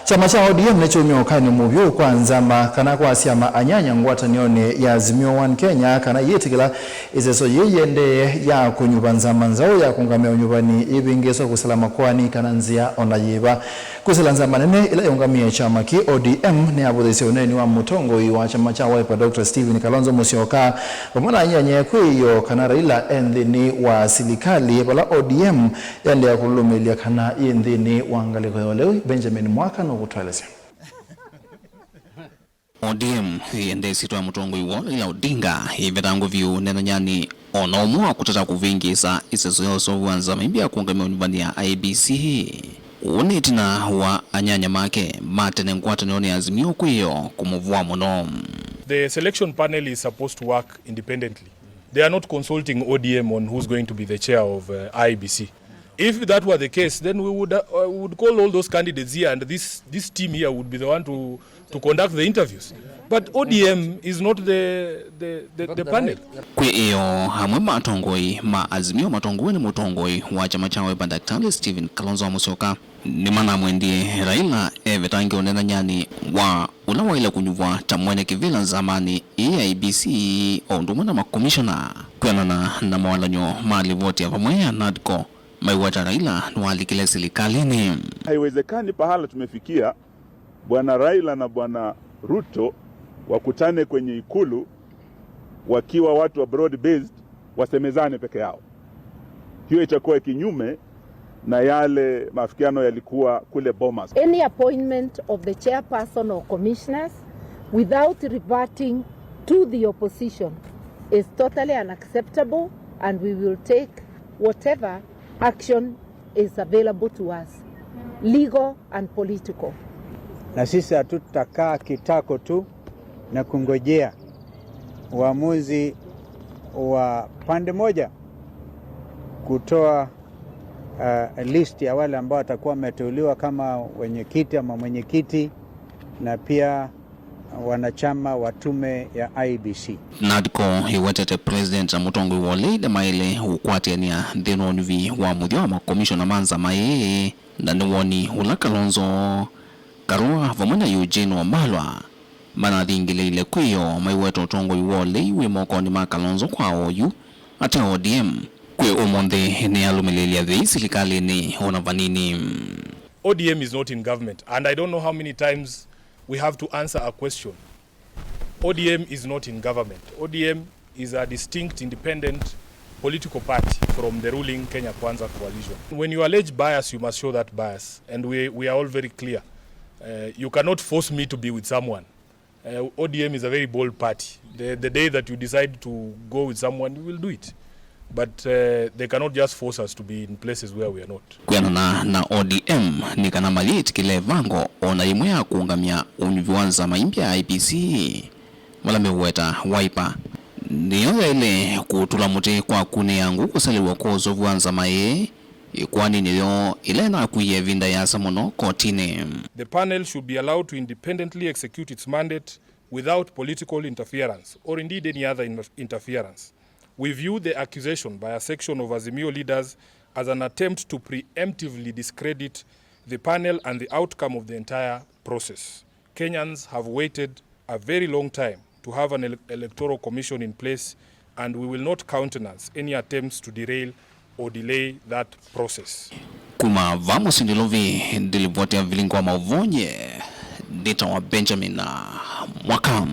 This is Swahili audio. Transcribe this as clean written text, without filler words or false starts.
Chama cha ODM Nikyaumya Ukan'yo Muvyu kwa Nzama Kana kwa Syama Anyanya Ngwatanioni ya Azimio 1 Kenya Kana Iyiitikila Iseso Yiendee ya Kunyuva Nzama Nzau ya Kuungamia Unyuvani Yiivingiiswa Kwisila Makoani Kana Nzia ona Yiva Kwisila Nzama Nene ila Kuungamia Chama ki ODM ni abudhisi uneni wa Mutongoi wa chama cha Wiper Dr. Kalonzo Musyoka pamoja Anyanya kwiyo Kana Raila Nthini wa Silikali bala ODM yande ya kulumilia Kana Nthini wangaliko yolewi Benjamin Mwaka no kutweleza ODM Yiendee sitwa Mutongoi wa ila Odinga ivetangu vyu Anyanyani onomwa kutata kuvingiisa Iseso yoso wanza maimbia Kuungamia Unyuvani ya IBC unitina wa Anyanya make matene Ngwatanioni ya Azimio kwiyo kumuvua muno. The selection panel is supposed to work independently. They are not consulting ODM on who's going to be the chair of IBC. If that were the case, then we would call all those candidates here, and this team here would be the one to conduct the interviews. But ODM is not the panel. Kwe iyo hamwe Mutongoi ma Azimio Mutongoi ni Mutongoi wa chama cha Wiper Dr. Kalonzo Musyoka ni mana mwendie Raila vetangi Anyanyani wa unawaila kunyuva tamwene kivila zamani IBC ondumana makomishona kwenana na mawalanyo mali vote ya pamoja nadko maiwata Raila nualikile Silikalini. Haiwezekani pahala tumefikia Bwana Raila na Bwana Ruto wakutane kwenye ikulu wakiwa watu wa broad based wasemezane peke yao. Hiyo itakuwa kinyume na yale maafikiano yalikuwa kule Bomas. Any appointment of the chairperson or commissioners without reverting to the opposition is totally unacceptable, and we will take whatever action is available to us, legal and political. Na sisi hatutakaa kitako tu na kungojea uamuzi wa pande moja kutoa list ya wale ambao watakuwa wameteuliwa kama wenyekiti ama mwenyekiti na pia wanachama wa tume ya IBC. Nadko hiwetete President Mutongoi wole de maile ukwatiania dhenonvi wa mudhio wa makomishona manza mae na niwoni ula Kalonzo Karua vamana Eugene Wamalwa mana dhingile ile kwiyo maiweto Mutongoi wole iwe Makoani ma Kalonzo kwa oyu ate ODM kwe umonde ni alumilelia the Silikali ni Unyuvanini. ODM is not in government, and I don't know how many times we have to answer a question. ODM is not in government. ODM is a distinct independent political party from the ruling Kenya Kwanza coalition. When you allege bias, you must show that bias, and we are all very clear. You cannot force me to be with someone. ODM is a very bold party. The day that you decide to go with someone, you will do it. But they cannot just force us to be in places where we are not. Kuyana na ODM ni kana Iyiitikila vango ona imwe ya Kuungamia Unyuvani maimbia IBC wala meweta Wiper niyo ile kutula muti kwa kune yangu kusaliwa kozo vuanza mae kwani niyo ile na kuyevinda ya samono kotine. The panel should be allowed to independently execute its mandate without political interference or indeed any other interference. We view the accusation by a section of Azimio leaders as an attempt to preemptively discredit the panel and the outcome of the entire process. Kenyans have waited a very long time to have an electoral commission in place, and we will not countenance any attempts to derail or delay that process. Kuma vamos ndilovi ndilivotia vilingwa mauvonye dita wa Benjamin Mwaka.